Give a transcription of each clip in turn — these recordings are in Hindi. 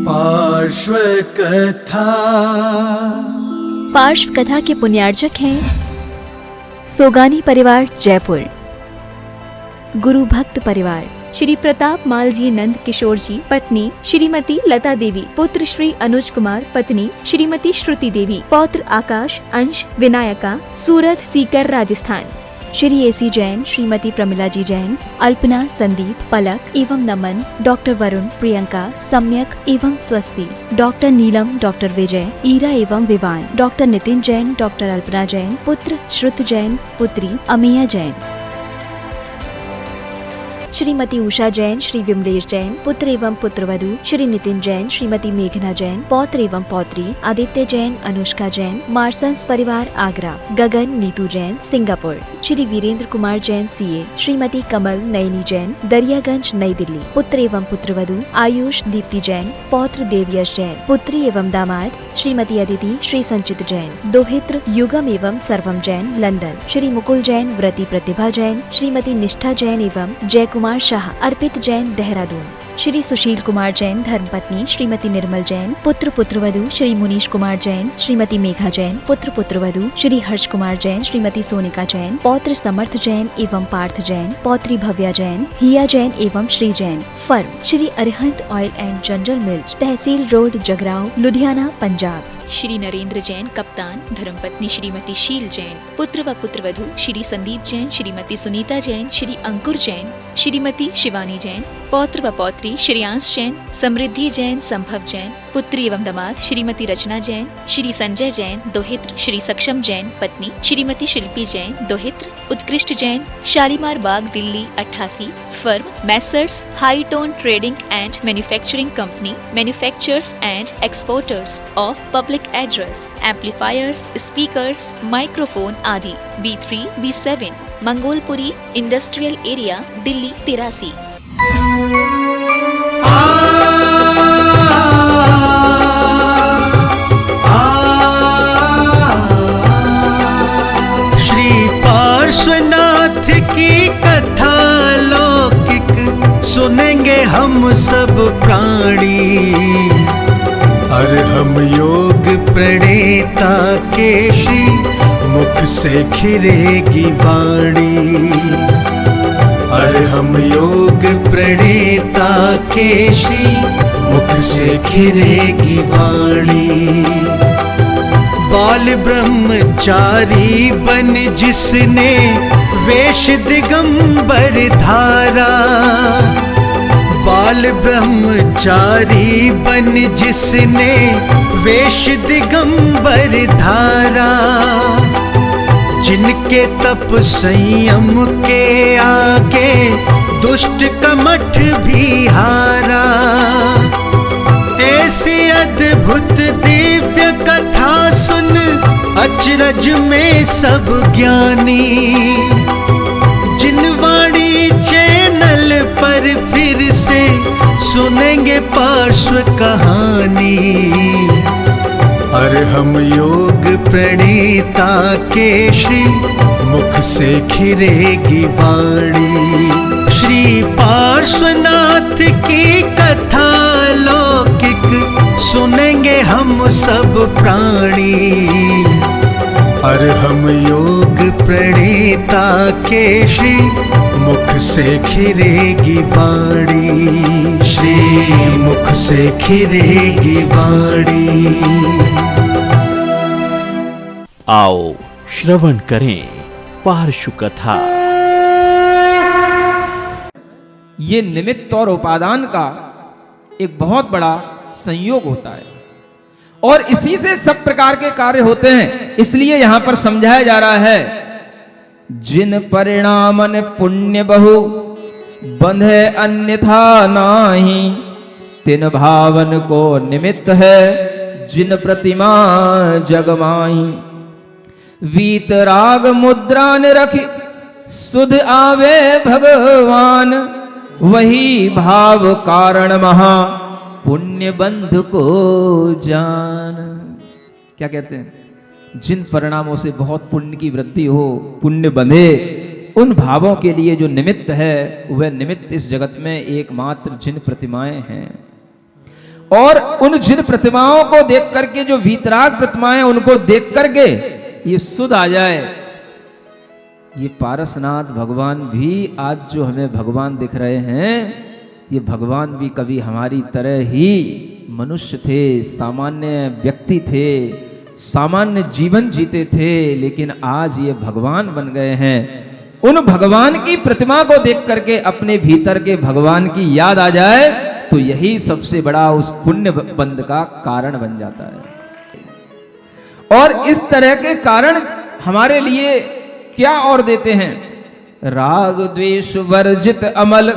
पार्श्व कथा। पार्श्व कथा के पुण्यार्चक हैं सोगानी परिवार जयपुर, गुरु भक्त परिवार, श्री प्रताप माल जी नंद किशोर जी, पत्नी श्रीमती लता देवी, पुत्र श्री अनुज कुमार, पत्नी श्रीमती श्रुति देवी, पौत्र आकाश, अंश, विनायका, सूरत, सीकर, राजस्थान। श्री एसी जैन, श्रीमती प्रमिला जी जैन, अल्पना, संदीप, पलक एवं नमन, डॉक्टर वरुण, प्रियंका, सम्यक एवं स्वस्ति, डॉक्टर नीलम, डॉक्टर विजय, ईरा एवं विवान, डॉक्टर नितिन जैन, डॉक्टर अल्पना जैन, पुत्र श्रुत जैन, पुत्री अमिया जैन, श्रीमती उषा जैन, श्री विमलेश जैन, पुत्र एवं पुत्रवधू श्री नितिन जैन, श्रीमती मेघना जैन, पौत्र एवं पौत्री आदित्य जैन, अनुष्का जैन, मार्सन्स परिवार आगरा, गगन, नीतू जैन, सिंगापुर, श्री वीरेंद्र कुमार जैन सीए, श्रीमती कमल नयनी जैन, दरियागंज, नई दिल्ली, पुत्र एवं पुत्रवधू आयुष, दीप्ति जैन, पौत्र देवयश जैन, पुत्री एवं दामाद श्रीमती अदिति, श्री संचित जैन, दोहित्र युगम एवं सर्वम जैन, लंदन, श्री मुकुल जैन, व्रती प्रतिभा जैन, श्रीमती निष्ठा जैन एवं जय कुमार शाह, अर्पित जैन, देहरादून, श्री सुशील कुमार जैन, धर्मपत्नी श्रीमती निर्मल जैन, पुत्र पुत्रवधू श्री मुनीश कुमार जैन, श्रीमती मेघा जैन, पुत्र पुत्रवधू श्री हर्ष कुमार जैन, श्रीमती सोनिका जैन, पौत्र समर्थ जैन एवं पार्थ जैन, पौत्री भव्या जैन, हिया जैन एवं Shri Jain, firm Shri Arihant oil and general mills, Tehsil road, Jagraon, Ludhiana, Punjab. Shri Narendra Jain, कप्तान, धर्मपत्नी श्रीमती शील जैन, पुत्र व पुत्रवधू श्री संदीप जैन, श्रीमती सुनीता जैन, श्री अंकुर जैन, श्रीमती शिवानी जैन, पौत्र व पौत्री श्रेयांश जैन, समृद्धि जैन, संभव जैन, पुत्री एवं दामाद श्रीमती रचना जैन, श्री संजय जैन, दोहित्र श्री सक्षम जैन, पत्नी श्रीमती शिल्पी जैन, दोहित्र Utkrisht Jain, Shalimar Bagh, Delhi 88, firm messrs high tone trading and manufacturing company, manufacturers and exporters of public address, amplifiers, speakers, microphone आदि, B3, B7, Mangolpuri industrial area, Delhi 83। Shri Parshvanath की कथा लौकिक सुनेंगे हम सब प्राणी, और हम योग प्रणेता के श्री मुख से खिरेगी वाणी, और हम योग प्रणेता के श्री मुख से खिरेगी वाणी। बाल ब्रह्मचारी बन जिसने वेश दिगंबर धारा, बाल ब्रह्मचारी बन जिसने वेश दिगंबर धारा, जिनके तप संयम के आगे दुष्ट कमठ भी हारा, ऐसी अद्भुत दिव्य कथा सुन अचरज में सब ज्ञानी, जिन वाणी चैनल पर फिर से सुनेंगे पार्श्व कहानी, और हम योग प्रणेता के श्री मुख से खिरेगी वाणी। श्री पार्श्वनाथ की कथा लौकिक सुनेंगे हम सब प्राणी, और हम योग प्रणेता के श्री मुख से खिरेगी वाणी, श्री मुख से खिरेगी वाणी। आओ श्रवण करें पार्श्व कथा। ये निमित्त और उपादान का एक बहुत बड़ा संयोग होता है, और इसी से सब प्रकार के कार्य होते हैं। इसलिए यहां पर समझाया जा रहा है, जिन परिणामन पुण्य बहु बंधे अन्यथा नाही, तिन भावन को निमित्त है जिन प्रतिमा जगमाई। वीतराग मुद्रा ने रखी सुध आवे भगवान, वही भाव कारण महा पुण्य बंध को जान। क्या कहते हैं? जिन परिणामों से बहुत पुण्य की वृद्धि हो, पुण्य बंधे, उन भावों के लिए जो निमित्त है, वह निमित्त इस जगत में एकमात्र जिन प्रतिमाएं हैं। और उन जिन प्रतिमाओं को देख करके, जो वीतराग प्रतिमाएं, उनको देख करके ये सुध आ जाए, ये पारसनाथ भगवान भी आज जो हमें भगवान दिख रहे हैं, ये भगवान भी कभी हमारी तरह ही मनुष्य थे, सामान्य व्यक्ति थे, सामान्य जीवन जीते थे, लेकिन आज ये भगवान बन गए हैं। उन भगवान की प्रतिमा को देख करके अपने भीतर के भगवान की याद आ जाए तो यही सबसे बड़ा उस पुण्य बंध का कारण बन जाता है। और इस तरह के कारण हमारे लिए क्या और देते हैं? राग द्वेष वर्जित अमल,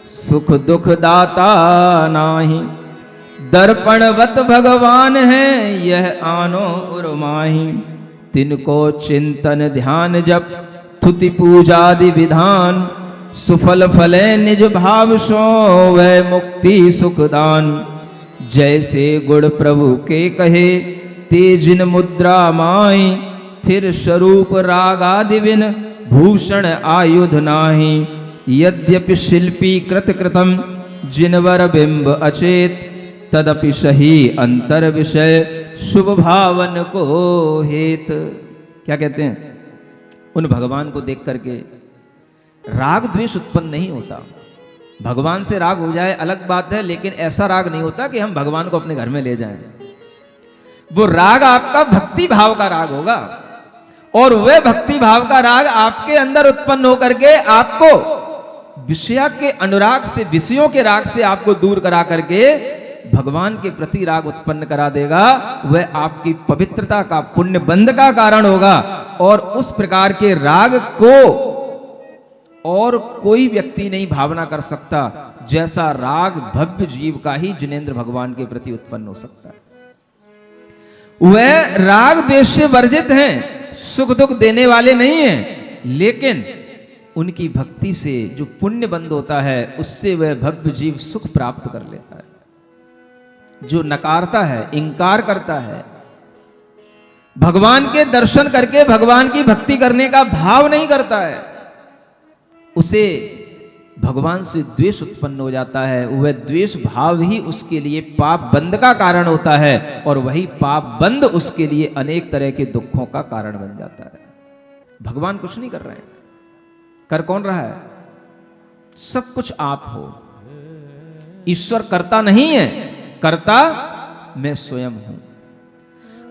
सुख दुख दाता नाही, दर्पणवत भगवान है यह आनो उर्माही, तिनको चिंतन ध्यान जप स्तुति पूजादि विधान, सुफल फले निज भाव सो वह मुक्ति सुखदान, जैसे गुण प्रभु के कहे तेजिन मुद्रा माई, थिर स्वरूप रागादि बिन भूषण आयुध नाही, यद्यपि शिल्पी कृत कृतम जिनवर बिंब अचेत, तदपि सही अंतर विषय शुभ भावन को हेत। क्या कहते हैं? उन भगवान को देख करके राग द्वेष उत्पन्न नहीं होता। भगवान से राग हो जाए अलग बात है, लेकिन ऐसा राग नहीं होता कि हम भगवान को अपने घर में ले जाएं। वो राग आपका भक्ति भाव का राग होगा, और वह भक्ति भाव का राग आपके अंदर उत्पन्न होकर के आपको विषय के अनुराग से, विषयों के राग से आपको दूर करा करके भगवान के प्रति राग उत्पन्न करा देगा। वह आपकी पवित्रता का, पुण्य बंध का कारण होगा। और उस प्रकार के राग को और कोई व्यक्ति नहीं भावना कर सकता जैसा राग भव्य जीव का ही जिनेंद्र भगवान के प्रति उत्पन्न हो सकता है। वह राग द्वेष से वर्जित हैं, सुख दुख देने वाले नहीं हैं, लेकिन उनकी भक्ति से जो पुण्य बंध होता है उससे वह भव्य जीव सुख प्राप्त कर लेता है। जो नकारता है, इंकार करता है, भगवान के दर्शन करके भगवान की भक्ति करने का भाव नहीं करता है, उसे भगवान से द्वेष उत्पन्न हो जाता है। वह द्वेष भाव ही उसके लिए पाप बंध का कारण होता है, और वही पाप बंध उसके लिए अनेक तरह के दुखों का कारण बन जाता है। भगवान कुछ नहीं कर रहे हैं, कर कौन रहा है? सब कुछ आप हो। ईश्वर करता नहीं है, करता मैं स्वयं हूं।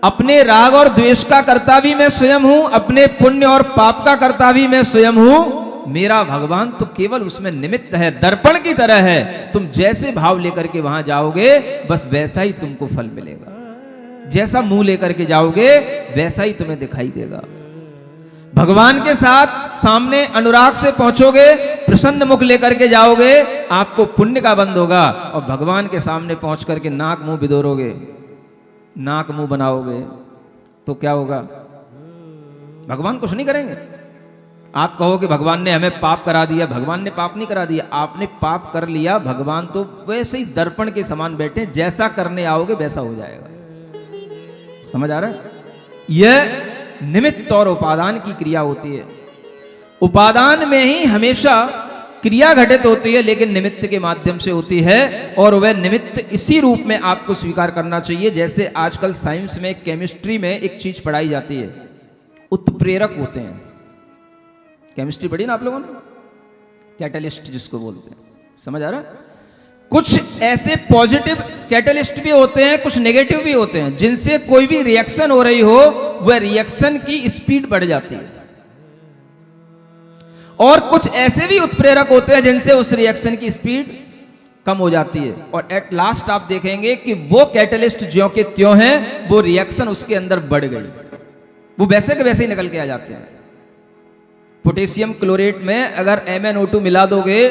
अपने राग और द्वेष का कर्ता भी मैं स्वयं हूं, अपने पुण्य और पाप का कर्ता भी मैं स्वयं हूं। मेरा भगवान तो केवल उसमें निमित्त है, दर्पण की तरह है। तुम जैसे भाव लेकर के वहां जाओगे बस वैसा ही तुमको फल मिलेगा, जैसा मुंह लेकर के जाओगे वैसा ही तुम्हें दिखाई देगा। भगवान के साथ सामने अनुराग से पहुंचोगे, प्रसन्न मुख लेकर के जाओगे, आपको पुण्य का बंध होगा। और भगवान के सामने पहुंच करके नाक मुंह बिदोरोगे, नाक मुंह बनाओगे तो क्या होगा? भगवान कुछ नहीं करेंगे। आप कहोगे भगवान ने हमें पाप करा दिया, भगवान ने पाप नहीं करा दिया, आपने पाप कर लिया। भगवान तो वैसे ही दर्पण के समान बैठे, जैसा करने आओगे वैसा हो जाएगा। समझ आ रहा है? यह निमित्त और उपादान की क्रिया होती है। उपादान में ही हमेशा क्रिया घटित होती है, लेकिन निमित्त के माध्यम से होती है। और वह निमित्त इसी रूप में आपको स्वीकार करना चाहिए। जैसे आजकल साइंस में, केमिस्ट्री में एक चीज पढ़ाई जाती है, उत्प्रेरक होते हैं। केमिस्ट्री पढ़ी ना आप लोगों ने? कैटलिस्ट जिसको बोलते हैं। समझ आ रहा है? कुछ ऐसे पॉजिटिव कैटलिस्ट भी होते हैं, कुछ नेगेटिव भी होते हैं, जिनसे कोई भी रिएक्शन हो रही हो वह रिएक्शन की स्पीड बढ़ जाती है। और कुछ ऐसे भी उत्प्रेरक होते हैं जिनसे उस रिएक्शन की स्पीड कम हो जाती है। और एट लास्ट आप देखेंगे कि वो कैटलिस्ट ज्यों के त्यों हैं, वो रिएक्शन उसके अंदर बढ़ गई, वो वैसे के वैसे ही निकल के आ जाते हैं। पोटेशियम क्लोरेट में अगर MnO2 मिला दोगे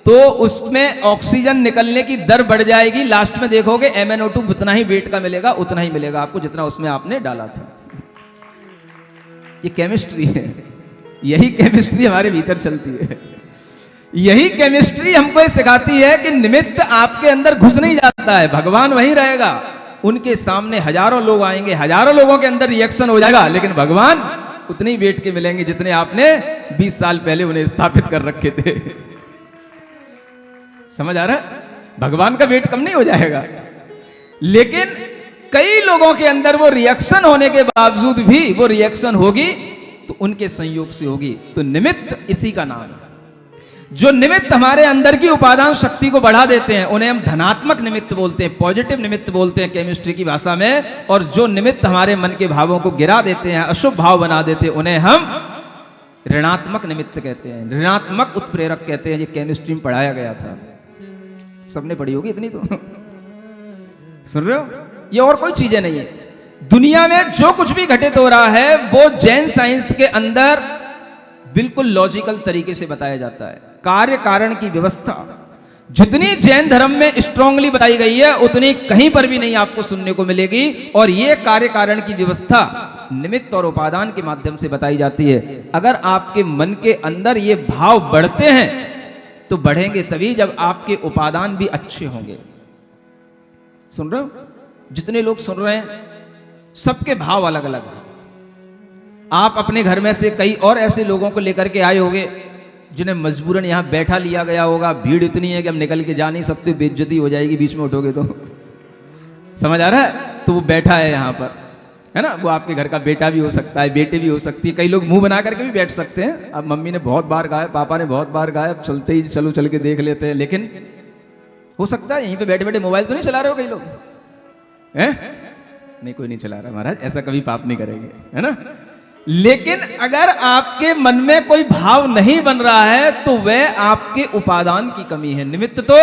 तो उसमें ऑक्सीजन निकलने की दर बढ़ जाएगी। लास्ट में देखोगे MnO2 उतना ही वेट का मिलेगा, उतना ही मिलेगा आपको जितना उसमें आपने डाला था। ये केमिस्ट्री है। यही केमिस्ट्री हमारे भीतर चलती है। यही केमिस्ट्री हमको सिखाती है कि निमित्त आपके अंदर घुस नहीं जाता है, भगवान वहीं रहेगा। उनके सामने हजारों लोग आएंगे, हजारों लोगों के अंदर रिएक्शन हो जाएगा, लेकिन भगवान उतने ही वेट के मिलेंगे जितने आपने 20 साल पहले उन्हें स्थापित कर रखे थे। समझ आ रहा है? भगवान का वेट कम नहीं हो जाएगा। लेकिन कई लोगों के अंदर वो रिएक्शन होने के बावजूद भी वो रिएक्शन होगी तो उनके संयोग से होगी। तो निमित्त इसी का नाम है। जो निमित्त हमारे अंदर की उपादान शक्ति को बढ़ा देते हैं उन्हें हम धनात्मक निमित्त बोलते हैं, पॉजिटिव निमित्त बोलते हैं केमिस्ट्री की भाषा में। और जो निमित्त हमारे मन के भावों को गिरा देते हैं, अशुभ भाव बना देते हैं, उन्हें हम ऋणात्मक निमित्त कहते हैं, ऋणात्मक उत्प्रेरक कहते हैं। ये केमिस्ट्री में पढ़ाया गया था, सबने पढ़ी होगी इतनी तो। सुन रहे हो? ये और कोई चीजें नहीं है। दुनिया में जो कुछ भी घटित हो रहा है वो जैन साइंस के अंदर बिल्कुल लॉजिकल तरीके से बताया जाता है। कार्य कारण की व्यवस्था जितनी जैन धर्म में स्ट्रांगली बताई गई है उतनी कहीं पर भी नहीं आपको सुनने को मिलेगी। और ये कार्य कारण की व्यवस्था निमित्त और उपादान के माध्यम से बताई जाती है। अगर आपके मन के अंदर ये भाव बढ़ते हैं तो बढ़ेंगे तभी जब आपके उपादान भी अच्छे होंगे। सुन रहे हो? जितने लोग सुन रहे हैं सबके भाव अलग अलग हैं। आप अपने घर में से कई और ऐसे लोगों को लेकर के आए होंगे जिन्हें मजबूरन यहां बैठा लिया गया होगा। भीड़ इतनी है कि हम निकल के जा नहीं सकते, बेइज्जती हो जाएगी बीच में उठोगे तो। समझ आ रहा है? तो वो बैठा है यहां पर, है ना? वो आपके घर का बेटा भी हो सकता है, बेटी भी हो सकती है। कई लोग मुंह बना करके भी बैठ सकते हैं। अब मम्मी ने बहुत बार गाया, पापा ने बहुत बार गाया, अब चलते ही चलो चल के देख लेते हैं। लेकिन हो सकता है यहीं पे बैठे बैठे मोबाइल तो नहीं चला रहे हो कई लोग, हैं? नहीं, कोई नहीं चला रहा महाराज, ऐसा कभी पाप नहीं करेंगे, है ना? लेकिन अगर आपके मन में कोई भाव नहीं बन रहा है तो वह आपके उपादान की कमी है। निमित्त तो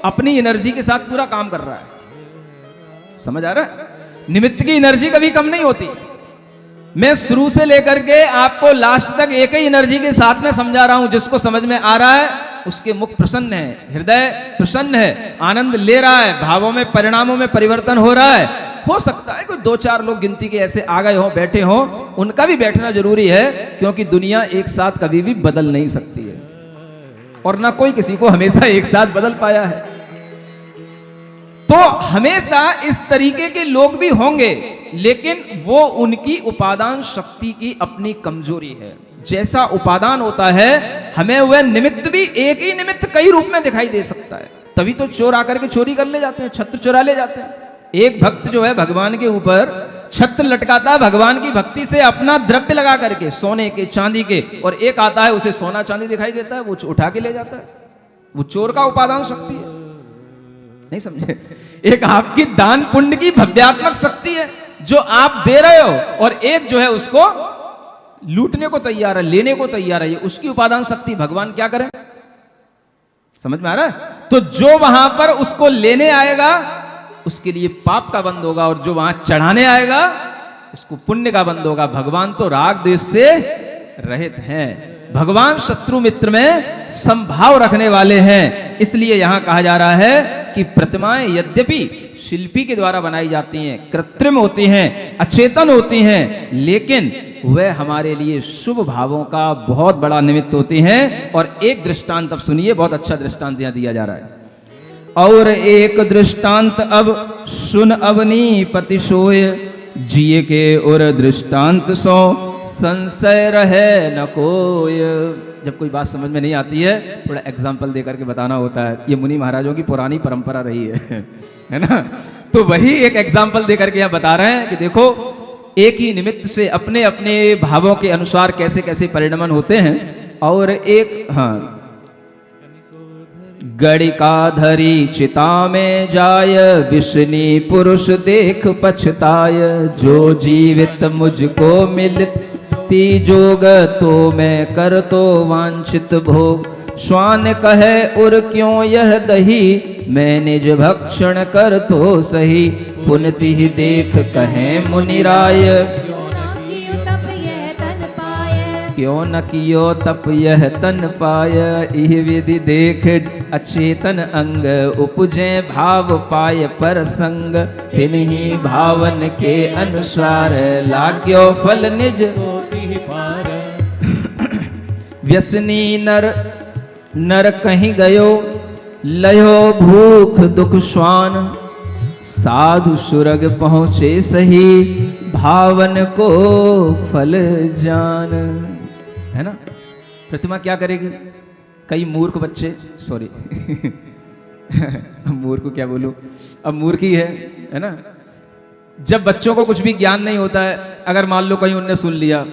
अपनी एनर्जी के साथ पूरा काम कर रहा है। समझ आ रहा है? निमित्त की एनर्जी कभी कम नहीं होती। मैं शुरू से लेकर के आपको लास्ट तक एक ही एनर्जी के साथ में समझा रहा हूं। जिसको समझ में आ रहा है उसके मुख प्रसन्न है, हृदय प्रसन्न है, आनंद ले रहा है, भावों में परिणामों में परिवर्तन हो रहा है। हो सकता है कोई 2-4 लोग गिनती के ऐसे आ गए हों, बैठे हों, उनका भी बैठना जरूरी है, क्योंकि दुनिया एक साथ कभी भी बदल नहीं सकती है और ना कोई किसी को हमेशा एक साथ बदल पाया है। तो हमेशा इस तरीके के लोग भी होंगे, लेकिन वो उनकी उपादान शक्ति की अपनी कमजोरी है। जैसा उपादान होता है हमें वह निमित्त भी एक ही निमित्त कई रूप में दिखाई दे सकता है। तभी तो चोर आकर के चोरी कर ले जाते हैं, छत्र चुरा ले जाते हैं। एक भक्त जो है भगवान के ऊपर छत्र लटकाता है भगवान की भक्ति से अपना द्रव्य लगा करके, सोने के चांदी के, और एक आता है उसे सोना चांदी दिखाई देता है, वो उठा के ले जाता है। वो चोर का उपादान शक्ति है। नहीं समझे? एक आपकी दान पुण्य की भव्यात्मक शक्ति है जो आप दे रहे हो, और एक जो है उसको लूटने को तैयार है, लेने को तैयार है। ये उसकी उपादान शक्ति। भगवान क्या करें? समझ में आ रहा है? तो जो वहां पर उसको लेने आएगा उसके लिए पाप का बंद होगा, और जो वहां चढ़ाने आएगा उसको पुण्य का बंद होगा। भगवान तो राग द्वेष से रहित हैं। भगवान शत्रु मित्र में संभाव रखने वाले हैं। इसलिए यहां कहा जा रहा है कि प्रतिमाएं यद्यपि शिल्पी के द्वारा बनाई जाती हैं, कृत्रिम होती हैं, अचेतन होती हैं, लेकिन वह हमारे लिए शुभ भावों का बहुत बड़ा निमित्त होती हैं। और एक दृष्टांत अब सुनिए, बहुत अच्छा दृष्टांत यहां दिया जा रहा है। और एक दृष्टांत अब सुन अवनी पति सोय, जिए के और दृष्टांत सो संशय रहे न कोय। जब कोई बात समझ में नहीं आती है थोड़ा एग्जाम्पल देकर के बताना होता है। ये मुनि महाराजों की पुरानी परंपरा रही है ना? तो वही एक एग्जाम्पल देकर के यहाँ बता रहे हैं कि देखो एक ही निमित्त से अपने अपने भावों के अनुसार कैसे कैसे परिणमन होते हैं। और एक गणिका धरी चिता में जाय, विष्णि पुरुष देख पछताय। जो जीवित मुझको मिलती जोग, तो मैं कर तो वांछित भोग। श्वान कहे उर क्यों यह दही, मैं निज भक्षण कर तो सही। पुनति देख कहे मुनिराय, क्यों न कियो तप यह तन पाय। इह विधि देख अचेतन अंग, उपजे भाव पाय पर संग। तिन्ही भावन के अनुसार, लाग्यो फल निज व्यसनी नर कहीं गयो, लयो भूख दुख श्वान। साधु सुरग पहुंचे सही, भावन को फल जान। है ना? प्रतिमा क्या करेगी? कई मूर्ख बच्चे, सॉरी अब मूर्ख को क्या बोलूं, अब मूर्ख ही है ना। जब बच्चों को कुछ भी ज्ञान नहीं होता है, अगर मान लो कहीं उनने सुन लिया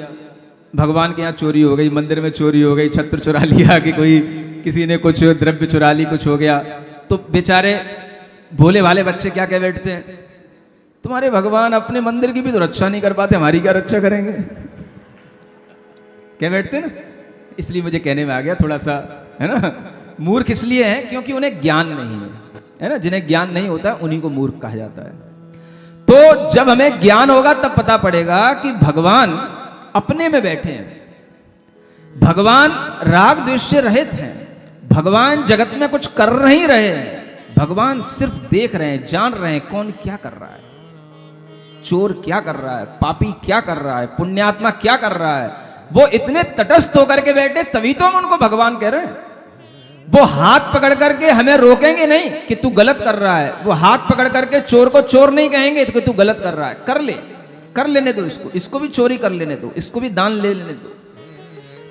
भगवान के यहाँ चोरी हो गई, मंदिर में चोरी हो गई, छत्र चुरा लिया, कि कोई किसी ने कुछ द्रव्य चुरा ली, कुछ हो गया, तो बेचारे भोले भाले बच्चे क्या कह बैठते हैं, तुम्हारे भगवान अपने मंदिर की भी तो रक्षा नहीं कर पाते, हमारी क्या रक्षा करेंगे, कह बैठते ना। इसलिए मुझे कहने में आ गया थोड़ा सा, है ना। मूर्ख इसलिए है क्योंकि उन्हें ज्ञान नहीं है ना। जिन्हें ज्ञान नहीं होता उन्हीं को मूर्ख कहा जाता है। तो जब हमें ज्ञान होगा तब पता पड़ेगा कि भगवान अपने में बैठे हैं, भगवान राग द्वेष से रहित हैं, भगवान जगत में कुछ कर नहीं रहे हैं, भगवान सिर्फ देख रहे हैं, जान रहे हैं कौन क्या कर रहा है, चोर क्या कर रहा है, पापी क्या कर रहा है, पुण्यात्मा क्या कर रहा है। वो इतने तटस्थ होकर के बैठे, तभी तो हम उनको भगवान कह रहे हैं। वो हाथ पकड़ करके हमें रोकेंगे नहीं कि तू गलत कर रहा है, वो हाथ पकड़ करके चोर को चोर नहीं कहेंगे कि तू गलत कर रहा है, कर लेने दो, इसको भी चोरी कर लेने दो, इसको भी दान ले लेने दो।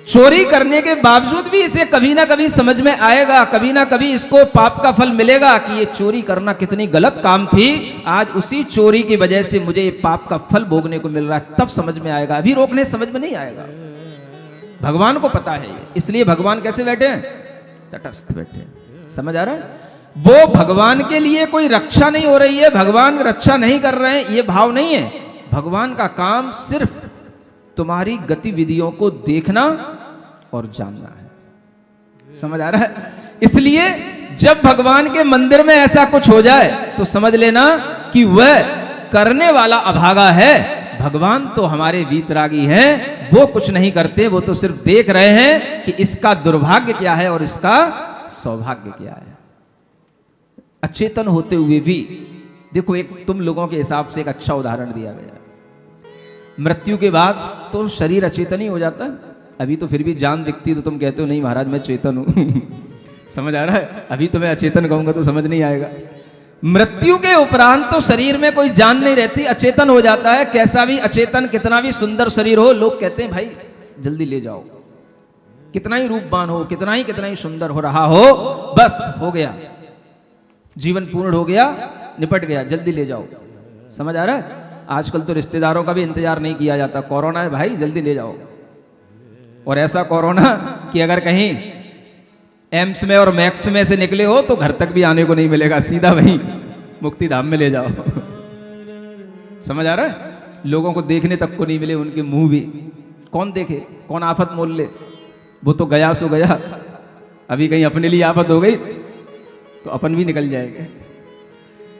चोरी करने के बावजूद भी इसे कभी ना कभी समझ में आएगा, कभी ना कभी इसको पाप का फल मिलेगा कि ये चोरी करना कितनी गलत काम थी, आज उसी चोरी की वजह से मुझे ये पाप का फल भोगने को मिल रहा है, तब समझ में आएगा। अभी रोकने समझ में नहीं आएगा। भगवान को पता है, इसलिए भगवान कैसे बैठे हैं, तटस्थ बैठे हैं। समझ आ रहा है। वो भगवान के लिए कोई रक्षा नहीं हो रही है, भगवान रक्षा नहीं कर रहे हैं, ये भाव नहीं है। भगवान का काम सिर्फ तुम्हारी गतिविधियों को देखना और जानना है। समझ आ रहा है। इसलिए जब भगवान के मंदिर में ऐसा कुछ हो जाए तो समझ लेना कि वह करने वाला अभागा है। भगवान तो हमारे वीतरागी हैं, वो कुछ नहीं करते, वो तो सिर्फ देख रहे हैं कि इसका दुर्भाग्य क्या है और इसका सौभाग्य क्या है। अचेतन होते हुए भी देखो, एक तुम लोगों के हिसाब से एक अच्छा उदाहरण दिया गया। मृत्यु के बाद तो शरीर अचेतन ही हो जाता है। अभी तो फिर भी जान दिखती है तो तुम कहते हो नहीं महाराज मैं चेतन हूं। समझ आ रहा है। अभी तो मैं अचेतन कहूंगा तो समझ नहीं आएगा। मृत्यु के उपरांत तो शरीर में कोई जान नहीं रहती, अचेतन हो जाता है। कैसा भी अचेतन, कितना भी सुंदर शरीर हो, लोग कहते हैं भाई जल्दी ले जाओ, कितना ही रूपवान हो, कितना ही सुंदर हो रहा हो, बस हो गया, जीवन पूर्ण हो गया, निपट गया, जल्दी ले जाओ। समझ आ रहा है। आजकल तो रिश्तेदारों का भी इंतजार नहीं किया जाता, कोरोना है भाई जल्दी ले जाओ। और ऐसा कोरोना कि अगर कहीं एम्स में और मैक्स में से निकले हो तो घर तक भी आने को नहीं मिलेगा, सीधा वहीं मुक्ति धाम में ले जाओ। समझ आ रहा है। लोगों को देखने तक को नहीं मिले उनके मुंह भी, कौन देखे, कौन आफत मोल ले। वो तो गया सो गया, अभी कहीं अपने लिए आफत हो गई तो अपन भी निकल जाएंगे।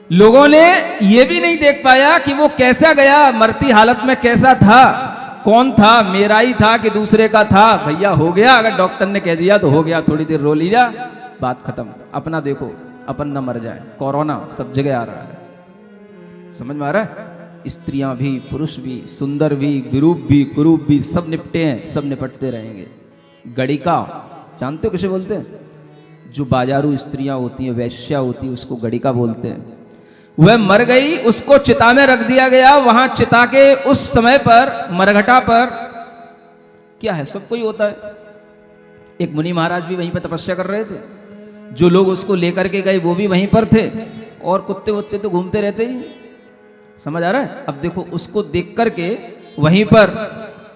लोगों ने ये भी नहीं देख पाया कि वो कैसा गया, मरती हालत में कैसा था, कौन था, मेरा ही था कि दूसरे का था। भैया हो गया, अगर डॉक्टर ने कह दिया तो हो गया, थोड़ी देर रो लिया, बात खत्म। अपना देखो, अपन न मर जाए। कोरोना सब जगह आ रहा है। समझ में आ रहा है। स्त्रियां भी, पुरुष भी, सुंदर भी, विरूप भी, कुरूप भी, सब निपटे हैं, सब निपटते रहेंगे। गड़िका जानते हो किसे बोलते हैं? जो बाजारू स्त्रियां होती हैं, वैश्या होती है, उसको गड़िका बोलते हैं। वह मर गई, उसको चिता में रख दिया गया। वहां चिता के उस समय पर मरघटा पर क्या है, सब कोई होता है। एक मुनि महाराज भी वहीं पर तपस्या कर रहे थे, जो लोग उसको लेकर के गए वो भी वहीं पर थे, और कुत्ते वुत्ते तो घूमते रहते ही। समझ आ रहा है। अब देखो, उसको देख करके वहीं पर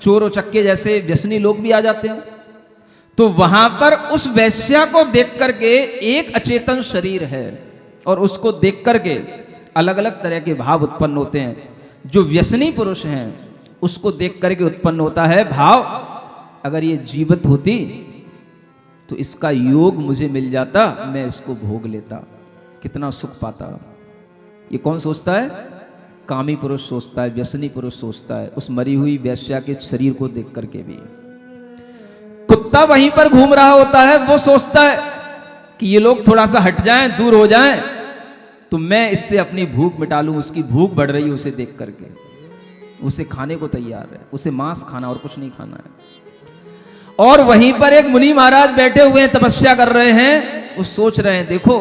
चोर उचक्के जैसे व्यसनी लोग भी आ जाते हैं। तो वहां पर उस वैश्या को देख करके एक अचेतन शरीर है, और उसको देख करके अलग अलग तरह के भाव उत्पन्न होते हैं। जो व्यसनी पुरुष हैं उसको देख करके उत्पन्न होता है भाव, अगर ये जीवित होती तो इसका योग मुझे मिल जाता, मैं इसको भोग लेता, कितना सुख पाता। ये कौन सोचता है? कामी पुरुष सोचता है, व्यसनी पुरुष सोचता है, उस मरी हुई वैश्या के शरीर को देख करके भी। कुत्ता वहीं पर घूम रहा होता है, वो सोचता है कि ये लोग थोड़ा सा हट जाएं, दूर हो जाएं, तो मैं इससे अपनी भूख मिटा लूं। उसकी भूख बढ़ रही है उसे देख करके, उसे खाने को तैयार है, उसे मांस खाना और कुछ नहीं खाना है। और वहीं पर एक मुनि महाराज बैठे हुए हैं, तपस्या कर रहे हैं, वो सोच रहे हैं देखो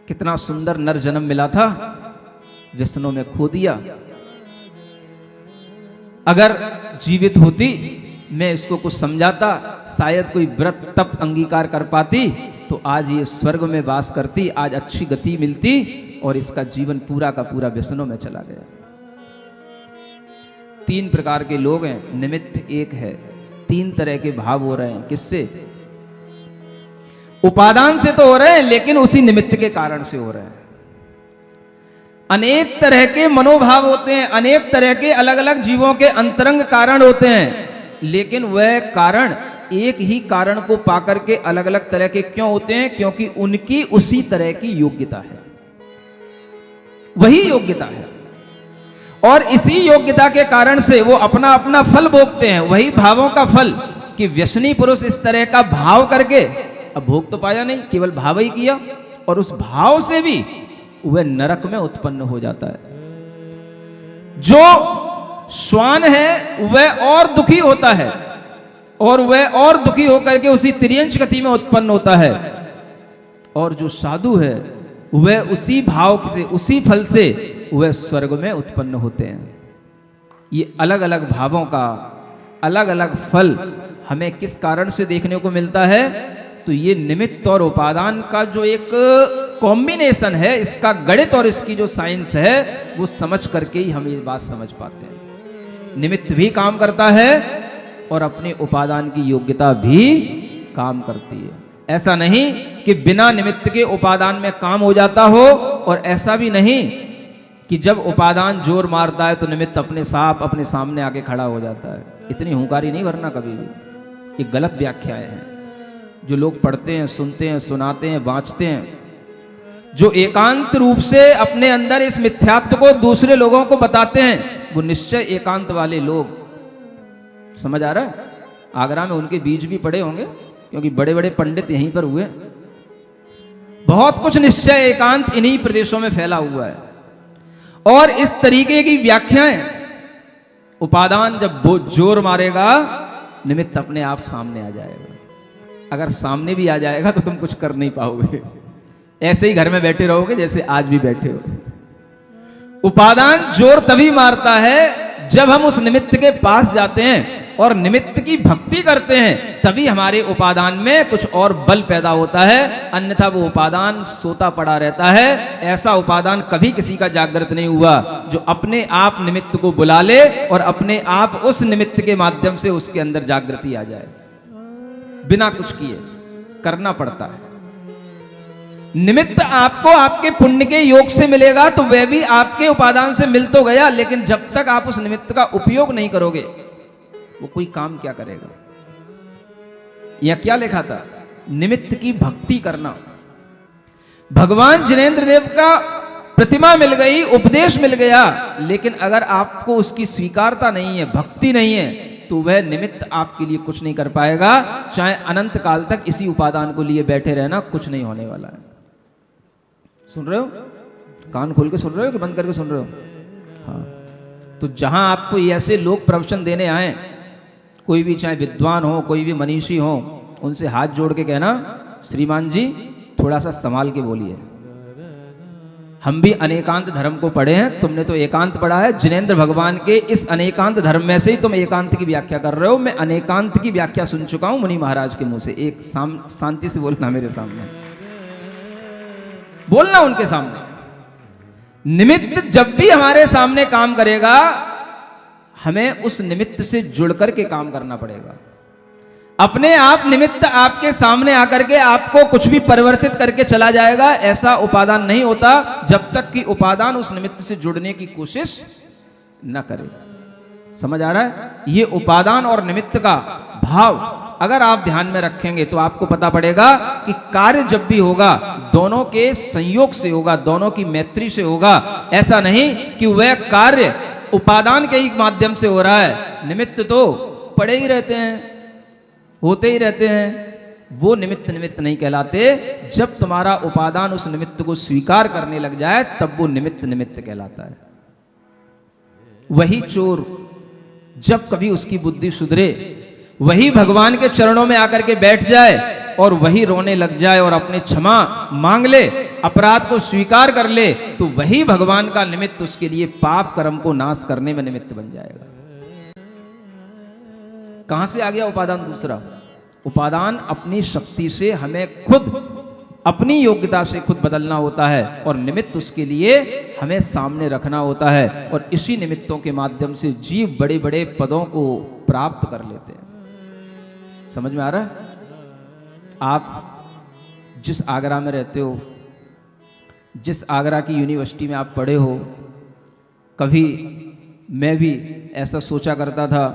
कितना सुंदर नर जन्म मिला था, व्यसनों में खो दिया। अगर जीवित होती मैं इसको कुछ समझाता, शायद कोई व्रत तप अंगीकार कर पाती, तो आज ये स्वर्ग में वास करती, आज अच्छी गति मिलती, और इसका जीवन पूरा का पूरा व्यसनों में चला गया। 3 प्रकार के लोग हैं, निमित्त एक है। 3 तरह के भाव हो रहे हैं। किससे? उपादान से तो हो रहे हैं, लेकिन उसी निमित्त के कारण से हो रहे हैं। अनेक तरह के मनोभाव होते हैं, अनेक तरह के अलग अलग जीवों के अंतरंग कारण होते हैं, लेकिन वह कारण एक ही कारण को पाकर के अलग अलग तरह के क्यों होते हैं? क्योंकि उनकी उसी तरह की योग्यता है, वही योग्यता है, और इसी योग्यता के कारण से वो अपना अपना फल भोगते हैं। वही भावों का फल कि व्यसनी पुरुष इस तरह का भाव करके, अब भोग तो पाया नहीं, केवल भाव ही किया, और उस भाव से भी वह नरक में उत्पन्न हो जाता है। जो श्वान है वह और दुखी होता है, और वह और दुखी होकर के उसी तिर्यंच गति में उत्पन्न होता है, और जो साधु है वह उसी भाव से, उसी फल से वह स्वर्ग में उत्पन्न होते हैं। ये अलग अलग भावों का अलग अलग फल हमें किस कारण से देखने को मिलता है? तो ये निमित्त और उपादान का जो एक कॉम्बिनेशन है, इसका गणित और इसकी जो साइंस है, वो समझ करके ही हम ये बात समझ पाते हैं। निमित्त भी काम करता है और अपने उपादान की योग्यता भी काम करती है। ऐसा नहीं कि बिना निमित्त के उपादान में काम हो जाता हो, और ऐसा भी नहीं कि जब उपादान जोर मारता है तो निमित्त अपने साथ अपने सामने आके खड़ा हो जाता है। इतनी हुंकारी नहीं भरना कभी भी। ये गलत व्याख्याएं हैं जो लोग पढ़ते हैं, सुनते हैं, सुनाते हैं, बांचते हैं, जो एकांत रूप से अपने अंदर इस मिथ्यात्व को दूसरे लोगों को बताते हैं, वो निश्चय एकांत वाले लोग। समझ आ रहा है? आगरा में उनके बीज भी पड़े होंगे, क्योंकि बड़े बड़े पंडित यहीं पर हुए। बहुत कुछ निश्चय एकांत इन्हीं प्रदेशों में फैला हुआ है। और इस तरीके की व्याख्याएं, उपादान जब वो जोर मारेगा, निमित्त अपने आप सामने आ जाएगा। अगर सामने भी आ जाएगा तो तुम कुछ कर नहीं पाओगे, ऐसे ही घर में बैठे रहोगे जैसे आज भी बैठे हो। उपादान जोर तभी मारता है जब हम उस निमित्त के पास जाते हैं और निमित्त की भक्ति करते हैं, तभी हमारे उपादान में कुछ और बल पैदा होता है। अन्यथा वो उपादान सोता पड़ा रहता है। ऐसा उपादान कभी किसी का जागृत नहीं हुआ जो अपने आप निमित्त को बुला ले और अपने आप उस निमित्त के माध्यम से उसके अंदर जागृति आ जाए। बिना कुछ किए करना पड़ता है। निमित्त आपको आपके पुण्य के योग से मिलेगा तो वह भी आपके उपादान से मिल तो गया, लेकिन जब तक आप उस निमित्त का उपयोग नहीं करोगे वो कोई काम क्या करेगा। यह क्या लिखा था? निमित्त की भक्ति करना। भगवान जिनेंद्र देव का प्रतिमा मिल गई, उपदेश मिल गया, लेकिन अगर आपको उसकी स्वीकारता नहीं है, भक्ति नहीं है, तो वह निमित्त आपके लिए कुछ नहीं कर पाएगा। चाहे अनंत काल तक इसी उपादान को लिए बैठे रहना, कुछ नहीं होने वाला है। सुन रहे हो? कान खोल के सुन रहे हो कि बंद करके सुन रहे हो? हाँ। तो जहां आपको ऐसे लोग प्रवचन देने आए, कोई भी चाहे विद्वान हो, कोई भी मनीषी हो, उनसे हाथ जोड़ के कहना, श्रीमान जी थोड़ा सा संभाल के बोलिए। हम भी अनेकांत धर्म को पढ़े हैं, तुमने तो एकांत पढ़ा है। जिनेंद्र भगवान के इस अनेकांत धर्म में से ही तुम एकांत की व्याख्या कर रहे हो। मैं अनेकांत की व्याख्या सुन चुका हूं मुनि महाराज के मुंह से। एक शांति से बोलना मेरे सामने, बोलना उनके सामने। निमित्त जब भी हमारे सामने काम करेगा, हमें उस निमित्त से जुड़ करके काम करना पड़ेगा। अपने आप निमित्त आपके सामने आकर के आपको कुछ भी परिवर्तित करके चला जाएगा, ऐसा उपादान नहीं होता जब तक कि उपादान उस निमित्त से जुड़ने की कोशिश न करे। समझ आ रहा है? ये उपादान और निमित्त का भाव अगर आप ध्यान में रखेंगे तो आपको पता पड़ेगा कि कार्य जब भी होगा दोनों के संयोग से होगा, दोनों की मैत्री से होगा। ऐसा नहीं कि वह कार्य उपादान के ही माध्यम से हो रहा है। निमित्त तो पड़े ही रहते हैं, होते ही रहते हैं। वो निमित्त निमित्त नहीं कहलाते। जब तुम्हारा उपादान उस निमित्त को स्वीकार करने लग जाए तब वो निमित्त निमित्त कहलाता है। वही चोर जब कभी उसकी बुद्धि सुधरे, वही भगवान के चरणों में आकर के बैठ जाए और वही रोने लग जाए और अपने क्षमा मांग ले, अपराध को स्वीकार कर ले, तो वही भगवान का निमित्त उसके लिए पाप कर्म को नाश करने में निमित्त बन जाएगा। कहां से आ गया उपादान? दूसरा उपादान अपनी शक्ति से हमें खुद अपनी योग्यता से खुद बदलना होता है और निमित्त उसके लिए हमें सामने रखना होता है, और इसी निमित्तों के माध्यम से जीव बड़े बड़े पदों को प्राप्त कर लेते हैं। समझ में आ रहा है? आप जिस आगरा में रहते हो, जिस आगरा की यूनिवर्सिटी में आप पढ़े हो, कभी मैं भी ऐसा सोचा करता था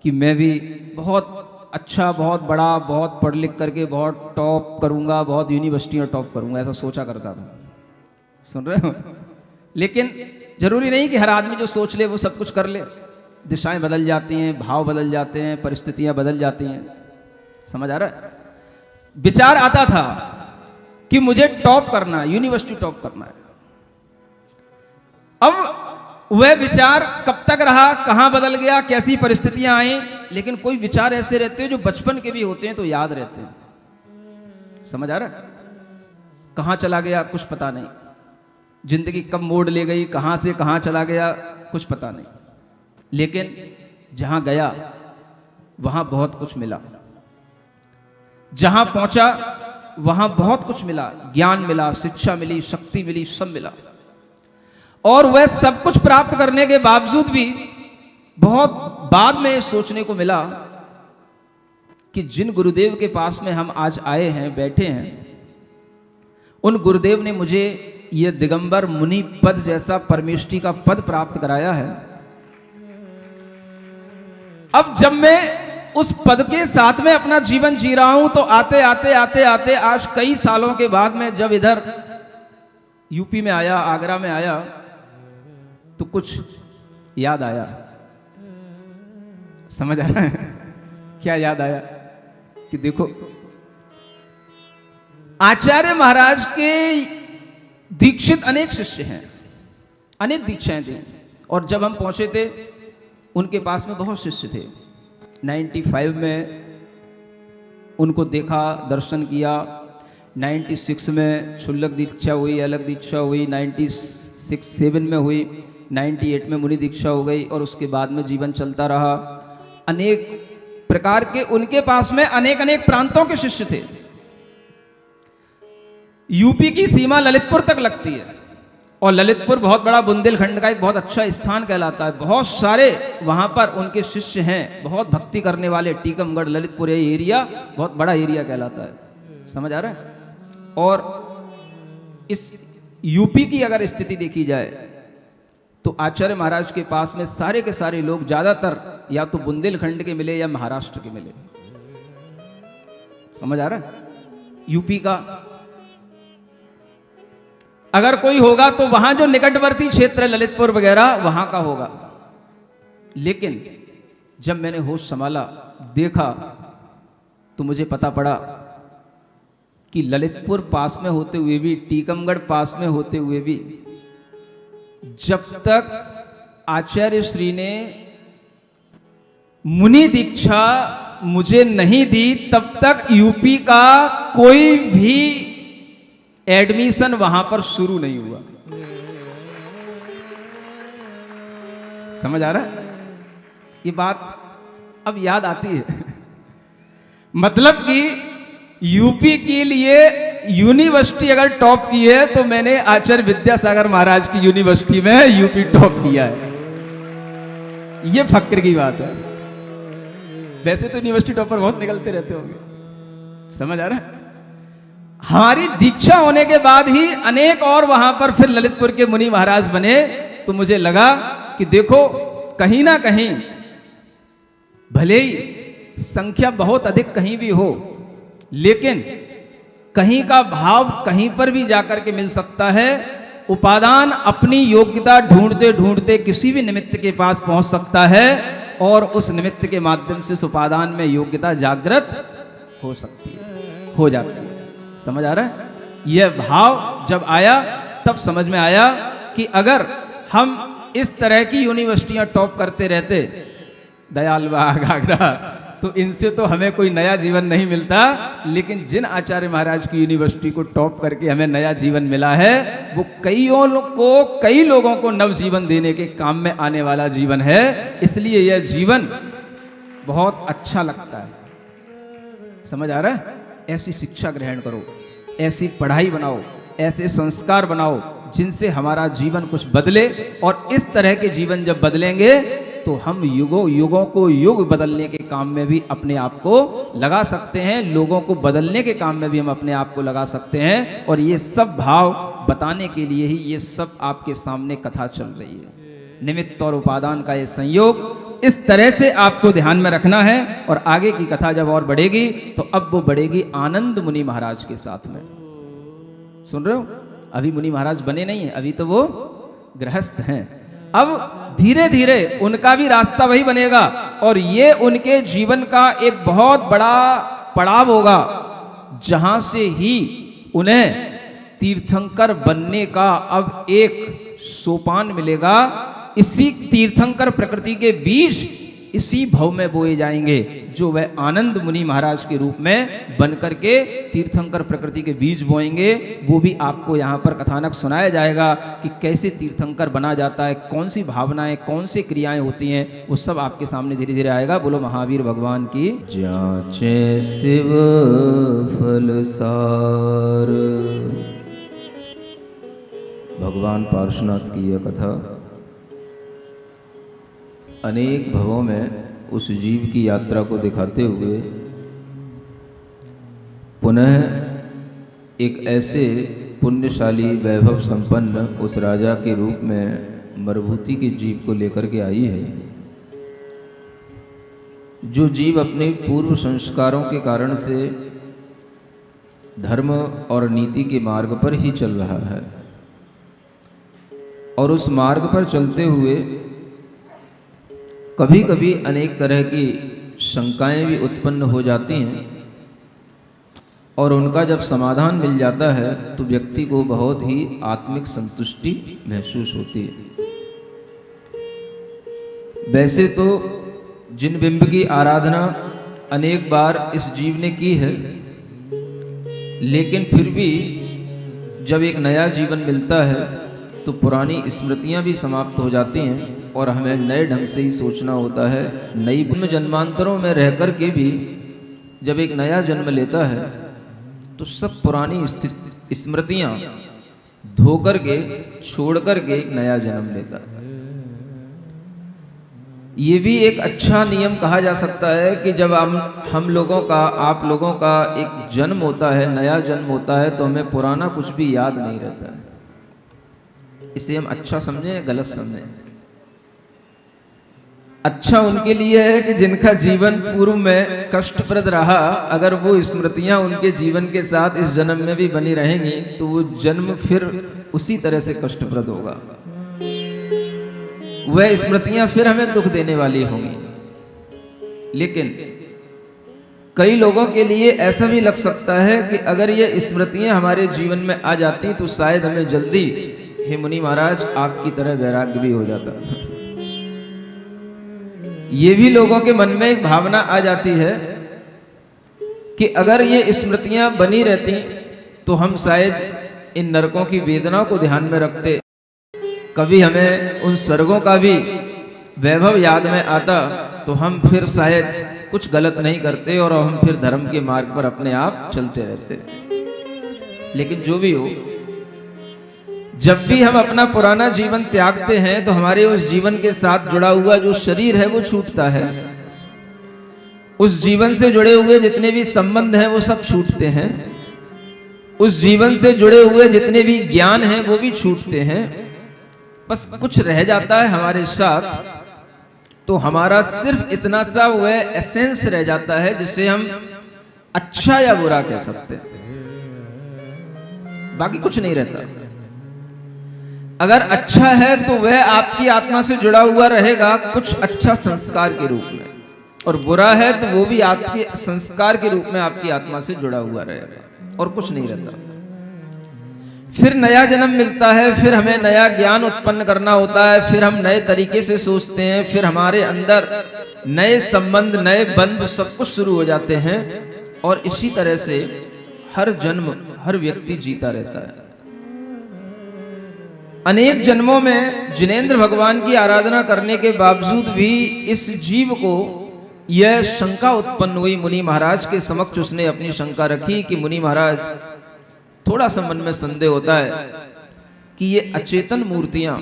कि मैं भी बहुत अच्छा, बहुत बड़ा, बहुत पढ़ लिख करके बहुत टॉप करूंगा, बहुत यूनिवर्सिटी में टॉप करूंगा, ऐसा सोचा करता था। सुन रहे हो? लेकिन जरूरी नहीं कि हर आदमी जो सोच ले वो सब कुछ कर ले। दिशाएं बदल जाती हैं, भाव बदल जाते हैं, परिस्थितियां बदल जाती हैं। समझ आ रहा है? विचार आता था कि मुझे टॉप करना है, यूनिवर्सिटी टॉप करना है। अब वह विचार कब तक रहा, कहां बदल गया, कैसी परिस्थितियां आई, लेकिन कोई विचार ऐसे रहते हैं जो बचपन के भी होते हैं तो याद रहते हैं। समझ आ रहा है? कहां चला गया कुछ पता नहीं, जिंदगी कब मोड़ ले गई, कहां से कहां चला गया कुछ पता नहीं, लेकिन जहां गया वहां बहुत कुछ मिला। जहां पहुंचा वहां बहुत कुछ मिला, ज्ञान मिला, शिक्षा मिली, शक्ति मिली, सब मिला। और वह सब कुछ प्राप्त करने के बावजूद भी बहुत बाद में सोचने को मिला कि जिन गुरुदेव के पास में हम आज आए हैं, बैठे हैं, उन गुरुदेव ने मुझे यह दिगंबर मुनि पद जैसा परमेष्टि का पद प्राप्त कराया है। अब जब मैं उस पद के साथ में अपना जीवन जी रहा हूं, तो आते आते आते आते आज कई सालों के बाद में जब इधर यूपी में आया, आगरा में आया, तो कुछ याद आया। समझ आ रहा है? क्या याद आया? कि देखो, आचार्य महाराज के दीक्षित अनेक शिष्य हैं, अनेक दीक्षाएं दी, और जब हम पहुंचे थे उनके पास में बहुत शिष्य थे। 95 में उनको देखा, दर्शन किया। 96 में क्षुल्लक दीक्षा हुई, अलग दीक्षा हुई, 96-7 में हुई, 98 में मुनि दीक्षा हो गई, और उसके बाद में जीवन चलता रहा। अनेक प्रकार के उनके पास में अनेक अनेक प्रांतों के शिष्य थे। यूपी की सीमा ललितपुर तक लगती है, और ललितपुर बहुत बड़ा बुंदेलखंड का एक बहुत अच्छा स्थान कहलाता है। बहुत सारे वहां पर उनके शिष्य हैं, बहुत भक्ति करने वाले। टीकमगढ़, ललितपुर, ये एरिया बहुत बड़ा एरिया कहलाता है। समझ आ रहा है? और इस यूपी की अगर स्थिति देखी जाए तो आचार्य महाराज के पास में सारे के सारे लोग ज्यादातर या तो बुंदेलखंड के मिले या महाराष्ट्र के मिले। समझ आ रहा है? यूपी का अगर कोई होगा तो वहां जो निकटवर्ती क्षेत्र है, ललितपुर वगैरह, वहां का होगा। लेकिन जब मैंने होश संभाला, देखा, तो मुझे पता पड़ा कि ललितपुर पास में होते हुए भी, टीकमगढ़ पास में होते हुए भी, जब तक आचार्य श्री ने मुनि दीक्षा मुझे नहीं दी, तब तक यूपी का कोई भी एडमिशन वहां पर शुरू नहीं हुआ। समझ आ रहा है? ये बात अब याद आती है। मतलब कि यूपी के लिए यूनिवर्सिटी अगर टॉप की है तो मैंने आचार्य विद्यासागर महाराज की यूनिवर्सिटी में यूपी टॉप किया है। ये फक्र की बात है। वैसे तो यूनिवर्सिटी टॉपर बहुत निकलते रहते होंगे। समझ आ रहा है? हमारी दीक्षा होने के बाद ही अनेक और वहां पर फिर ललितपुर के मुनि महाराज बने। तो मुझे लगा कि देखो, कहीं ना कहीं भले ही संख्या बहुत अधिक कहीं भी हो, लेकिन कहीं का भाव कहीं पर भी जाकर के मिल सकता है। उपादान अपनी योग्यता ढूंढते ढूंढते किसी भी निमित्त के पास पहुंच सकता है, और उस निमित्त के माध्यम से उस उपादान में योग्यता जागृत हो सकती है, हो जाती है। समझ आ रहा है? यह भाव जब आया तब समझ में आया कि अगर हम इस तरह की यूनिवर्सिटियां टॉप करते रहते, दयालबाग, आगरा, तो इनसे तो हमें कोई नया जीवन नहीं मिलता। लेकिन जिन आचार्य महाराज की यूनिवर्सिटी को टॉप करके हमें नया जीवन मिला है, वो कई लोगों को नव जीवन देने के काम में आने वाला जीवन है। इसलिए यह जीवन बहुत अच्छा लगता है। समझ आ रहा है? ऐसी शिक्षा ग्रहण करो। ऐसी पढ़ाई बनाओ, ऐसे संस्कार बनाओ जिनसे हमारा जीवन कुछ बदले। और इस तरह के जीवन जब बदलेंगे तो हम युगों युगों को युग बदलने के काम में भी अपने आप को लगा सकते हैं, लोगों को बदलने के काम में भी हम अपने आप को लगा सकते हैं। और ये सब भाव बताने के लिए ही ये सब आपके सामने कथा चल रही है। निमित्त और उपादान का ये संयोग इस तरह से आपको ध्यान में रखना है। और आगे की कथा जब और बढ़ेगी तो अब वो बढ़ेगी आनंद मुनि महाराज के साथ में। सुन रहे हो, अभी मुनि महाराज बने नहीं है, अभी तो वो गृहस्थ हैं। अब धीरे धीरे उनका भी रास्ता वही बनेगा और ये उनके जीवन का एक बहुत बड़ा पड़ाव होगा, जहां से ही उन्हें तीर्थंकर बनने का अब एक सोपान मिलेगा। इसी तीर्थंकर प्रकृति के बीज इसी भव में बोए जाएंगे, जो वह आनंद मुनि महाराज के रूप में बनकर के तीर्थंकर प्रकृति के बीज बोएंगे। वो भी आपको यहाँ पर कथानक सुनाया जाएगा कि कैसे तीर्थंकर बना जाता है, कौन सी भावनाएं, कौन सी क्रियाएं होती हैं, वो सब आपके सामने धीरे धीरे आएगा। बोलो महावीर भगवान की। जाचे शिव फलसार। भगवान पार्श्वनाथ की यह कथा अनेक भवों में उस जीव की यात्रा को दिखाते हुए पुनः एक ऐसे पुण्यशाली वैभव संपन्न उस राजा के रूप में मरुभूति के जीव को लेकर के आई है, जो जीव अपने पूर्व संस्कारों के कारण से धर्म और नीति के मार्ग पर ही चल रहा है और उस मार्ग पर चलते हुए कभी कभी अनेक तरह की शंकाएं भी उत्पन्न हो जाती हैं और उनका जब समाधान मिल जाता है तो व्यक्ति को बहुत ही आत्मिक संतुष्टि महसूस होती है। वैसे तो जिन बिंब की आराधना अनेक बार इस जीव ने की है, लेकिन फिर भी जब एक नया जीवन मिलता है तो पुरानी स्मृतियां भी समाप्त हो जाती हैं और हमें नए ढंग से ही सोचना होता है। नई जन्मांतरों में रह कर के भी जब एक नया जन्म लेता है तो सब पुरानी स्मृतियां धो कर के छोड़ कर के एक नया जन्म लेता है। ये भी एक अच्छा नियम कहा जा सकता है कि जब हम लोगों का, आप लोगों का एक जन्म होता है, नया जन्म होता है, तो हमें पुराना कुछ भी याद नहीं रहता है। इसे हम अच्छा समझें, गलत समझें? अच्छा उनके लिए है कि जिनका जीवन पूर्व में कष्टप्रद रहा, अगर वो स्मृतियां उनके जीवन के साथ इस जन्म में भी बनी रहेंगी तो वो जन्म फिर उसी तरह से कष्टप्रद होगा, वह स्मृतियां फिर हमें दुख देने वाली होंगी। लेकिन कई लोगों के लिए ऐसा भी लग सकता है कि अगर ये स्मृतियां हमारे जीवन में आ जाती तो शायद हमें जल्दी, हे मुनि महाराज, आपकी तरह वैराग्य भी हो जाता। ये भी लोगों के मन में एक भावना आ जाती है कि अगर ये स्मृतियां बनी रहती तो हम शायद इन नरकों की वेदना को ध्यान में रखते, कभी हमें उन स्वर्गों का भी वैभव याद में आता तो हम फिर शायद कुछ गलत नहीं करते और हम फिर धर्म के मार्ग पर अपने आप चलते रहते। लेकिन जो भी हो, जब भी हम अपना पुराना जीवन त्यागते हैं तो हमारे उस जीवन के साथ जुड़ा हुआ जो शरीर है वो छूटता है, उस जीवन से जुड़े हुए जितने भी संबंध हैं वो सब छूटते हैं, उस जीवन से जुड़े हुए जितने भी ज्ञान हैं वो भी छूटते हैं। बस कुछ रह जाता है हमारे साथ, तो हमारा सिर्फ इतना सा वह एसेंस रह जाता है जिसे हम अच्छा या बुरा कह सकते हैं, बाकी कुछ नहीं रहता। अगर अच्छा है तो वह आपकी आत्मा से जुड़ा हुआ रहेगा कुछ अच्छा संस्कार के रूप में, और बुरा है तो वो भी आपके संस्कार के रूप में आपकी आत्मा से जुड़ा हुआ रहेगा और कुछ नहीं रहता। फिर नया जन्म मिलता है, फिर हमें नया ज्ञान उत्पन्न करना होता है, फिर हम नए तरीके से सोचते हैं, फिर हमारे अंदर नए संबंध, नए बंध सब कुछ शुरू हो जाते हैं और इसी तरह से हर जन्म हर व्यक्ति जीता रहता है। अनेक जन्मों में जिनेंद्र भगवान की आराधना करने के बावजूद भी इस जीव को यह शंका उत्पन्न हुई। मुनि महाराज के समक्ष उसने अपनी शंका रखी कि मुनि महाराज, थोड़ा सा मन में संदेह होता है कि ये अचेतन मूर्तियां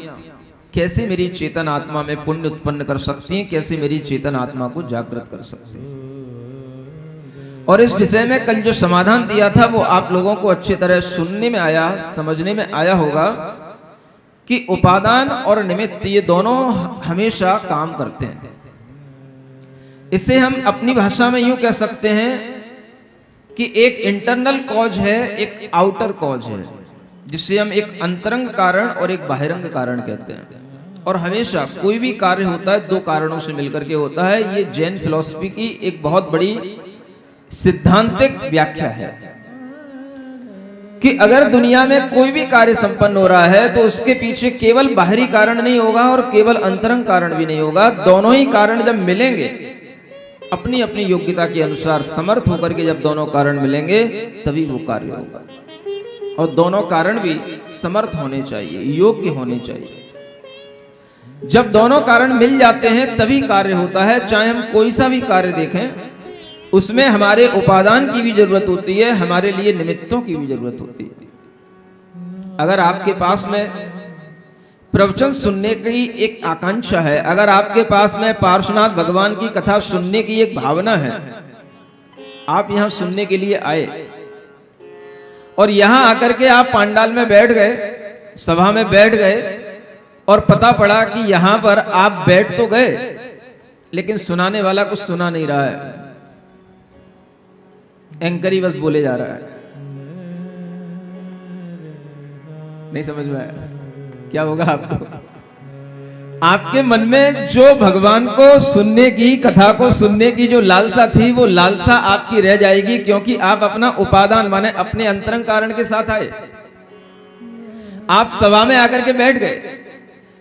कैसे मेरी चेतन आत्मा में पुण्य उत्पन्न कर सकती हैं, कैसे मेरी चेतन आत्मा को जागृत कर सकती हैं। और इस विषय में कल जो समाधान दिया था वो आप लोगों को अच्छी तरह सुनने में आया, समझने में आया होगा कि उपादान और निमित्त ये दोनों हमेशा काम करते हैं। इसे हम अपनी भाषा में यूं कह सकते हैं कि एक इंटरनल कॉज है, एक आउटर कॉज है, जिसे हम एक अंतरंग कारण और एक बाहिरंग कारण कहते हैं। और हमेशा कोई भी कार्य होता है दो कारणों से मिलकर के होता है। ये जैन फिलॉसफी की एक बहुत बड़ी सिद्धांतिक व्याख्या है कि अगर दुनिया में कोई भी कार्य संपन्न हो रहा है तो उसके पीछे केवल बाहरी कारण नहीं होगा और केवल अंतरंग कारण भी नहीं होगा। दोनों ही कारण जब मिलेंगे अपनी अपनी योग्यता के अनुसार समर्थ होकर के, जब दोनों कारण मिलेंगे तभी वो कार्य होगा। और दोनों कारण भी समर्थ होने चाहिए, योग्य होने चाहिए। जब दोनों कारण मिल जाते हैं तभी कार्य होता है। चाहे हम कोई सा भी कार्य देखें, उसमें हमारे उपादान की भी जरूरत होती है, हमारे लिए निमित्तों की भी जरूरत होती है। अगर आपके पास में प्रवचन सुनने की एक आकांक्षा है, अगर आपके पास में पार्श्वनाथ भगवान की कथा सुनने की एक भावना है, आप यहां सुनने के लिए आए और यहां आकर के आप पांडाल में बैठ गए, सभा में बैठ गए और पता पड़ा कि यहां पर आप बैठ तो गए लेकिन सुनाने वाला कुछ सुना नहीं रहा है, एंकर ही बस बोले जा रहा है। नहीं समझ में आया क्या होगा आपको? आपके मन में जो भगवान को सुनने की, कथा को सुनने की जो लालसा थी, वो लालसा आपकी रह जाएगी, क्योंकि आप अपना उपादान माने अपने अंतरंग कारण के साथ आए। आप सभा में आकर के बैठ गए,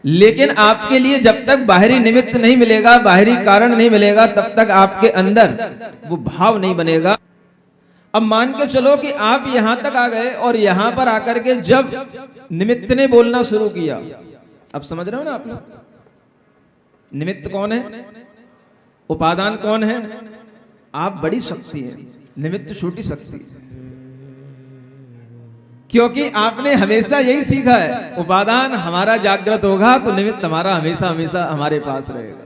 लेकिन आपके लिए जब तक बाहरी निमित्त नहीं मिलेगा, बाहरी कारण नहीं मिलेगा, तब तक आपके अंदर वो भाव नहीं बनेगा। अब मान के चलो कि आप यहां तक आ गए और यहां पर आकर के जब निमित्त ने बोलना शुरू किया, अब समझ रहे हो ना आप लोग? निमित्त कौन है? उपादान कौन है? आप बड़ी शक्ति है, निमित्त छोटी शक्ति है। क्योंकि आपने हमेशा यही सीखा है, उपादान हमारा जागृत होगा तो निमित्त हमारा हमेशा हमेशा हमारे पास रहेगा।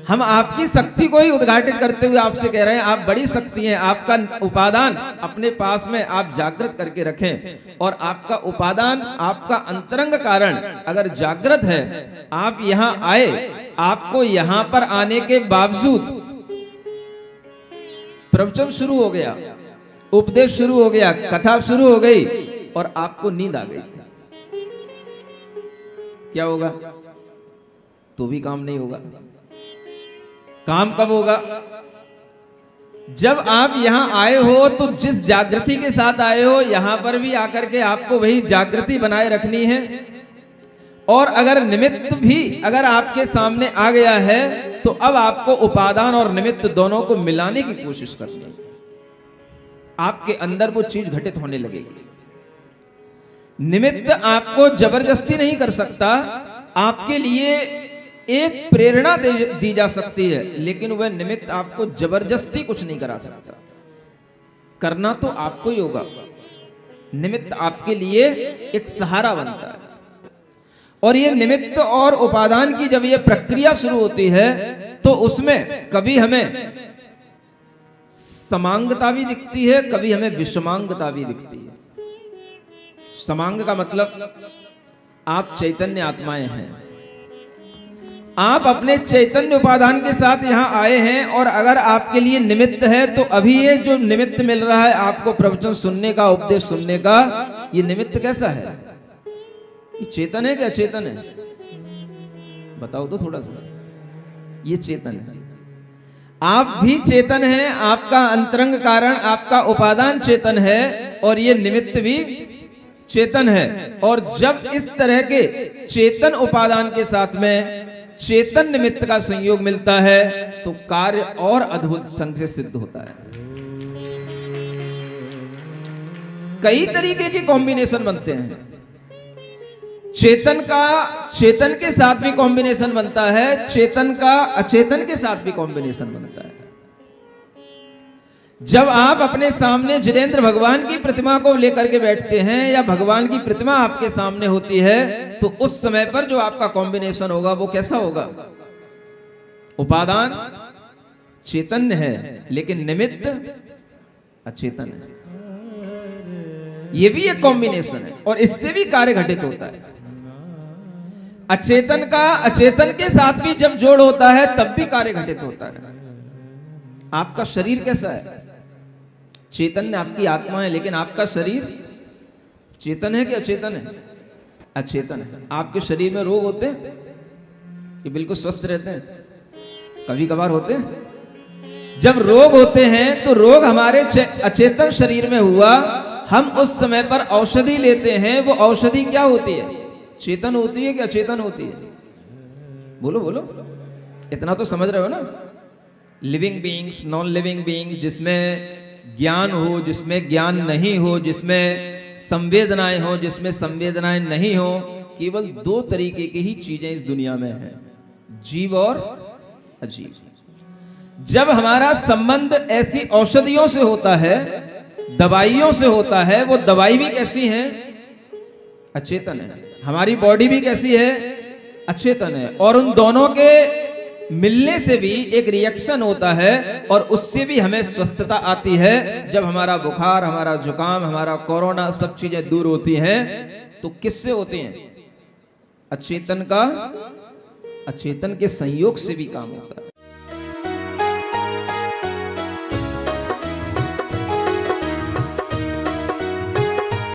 हम आपकी शक्ति को ही उद्घाटित करते हुए आपसे कह रहे हैं, आप बड़ी शक्ति हैं। आपका उपादान अपने पास में आप जागृत करके रखें, और आपका उपादान, आपका अंतरंग कारण अगर जागृत है, आप यहां आए, आपको यहां पर आने के बावजूद प्रवचन शुरू हो गया, उपदेश शुरू हो गया, कथा शुरू हो गई और आपको नींद आ गई, क्या होगा? तो भी काम नहीं होगा। काम कब होगा? जब आप यहां आए हो तो जिस जागृति के साथ आए हो, यहां पर भी आकर के आपको वही जागृति बनाए रखनी है। और अगर निमित्त भी अगर आपके सामने आ गया है तो अब आपको उपादान और निमित्त दोनों को मिलाने की कोशिश करनी है। आपके अंदर वो चीज घटित होने लगेगी। निमित्त आपको जबरदस्ती नहीं कर सकता, आपके लिए एक प्रेरणा दी जा सकती है, लेकिन वह निमित्त आपको जबरदस्ती कुछ नहीं करा सकता। करना तो आपको ही होगा। निमित्त आपके लिए एक सहारा बनता है। और ये निमित्त और उपादान की जब ये प्रक्रिया शुरू होती है तो उसमें कभी हमें समांगता भी दिखती है, कभी हमें विषमांगता भी दिखती है। समांग का मतलब आप चैतन्य आत्माएं हैं, आप अपने चैतन्य उपादान के साथ यहां आए हैं, और अगर आपके लिए निमित्त है तो अभी ये जो निमित्त मिल रहा है आपको प्रवचन सुनने का, उपदेश सुनने का, ये निमित्त कैसा है? ये चेतन है कि अचेतन है? बताओ तो थोड़ा सा। ये चेतन है। आप भी चेतन हैं, आपका अंतरंग कारण, आपका उपादान चेतन है, और ये निमित्त भी चेतन है। और जब इस तरह के चेतन उपादान के साथ में चेतन निमित्त का संयोग मिलता है तो कार्य और अद्भुत संग से सिद्ध होता है। कई तरीके के कॉम्बिनेशन बनते हैं। चेतन का चेतन के साथ भी कॉम्बिनेशन बनता है, चेतन का अचेतन के साथ भी कॉम्बिनेशन बनता है। जब आप अपने सामने जिनेंद्र भगवान की प्रतिमा को लेकर के बैठते हैं या भगवान की प्रतिमा आपके सामने होती है, तो उस समय पर जो आपका कॉम्बिनेशन होगा वो कैसा होगा? उपादान चैतन्य है लेकिन निमित्त अचेतन है। ये भी एक कॉम्बिनेशन है और इससे भी कार्य घटित होता है। अचेतन का अचेतन के साथ भी जब जोड़ होता है तब भी कार्य घटित होता है। आपका शरीर कैसा है? चैतन्य आपकी आत्मा है, लेकिन आपका शरीर चेतन है कि अचेतन है? अचेतन है। आपके शरीर में रोग होते हैं कि बिल्कुल स्वस्थ रहते हैं? कभी कभार होते हैं। जब रोग होते हैं तो रोग हमारे अचेतन शरीर में हुआ, हम उस समय पर औषधि लेते हैं। वो औषधि क्या होती है? चेतन होती है कि अचेतन होती है? बोलो बोलो, इतना तो समझ रहे हो ना। Living beings, non living beings, जिसमें ज्ञान हो, जिसमें ज्ञान नहीं हो, जिसमें संवेदनाएं हो, जिसमें संवेदनाएं नहीं हो, केवल दो तरीके की ही चीजें इस दुनिया में हैं, जीव और अजीव। जब हमारा संबंध ऐसी औषधियों से होता है, दवाइयों से होता है, वो दवाई भी कैसी है? अचेतन है। हमारी बॉडी भी कैसी है? अचेतन है। और उन दोनों के मिलने से भी एक रिएक्शन होता है और उससे भी हमें स्वस्थता आती है। जब हमारा बुखार, हमारा जुकाम, हमारा कोरोना, सब चीजें दूर होती हैं, तो किससे होती हैं? अचेतन का, अचेतन के संयोग से भी काम होता है।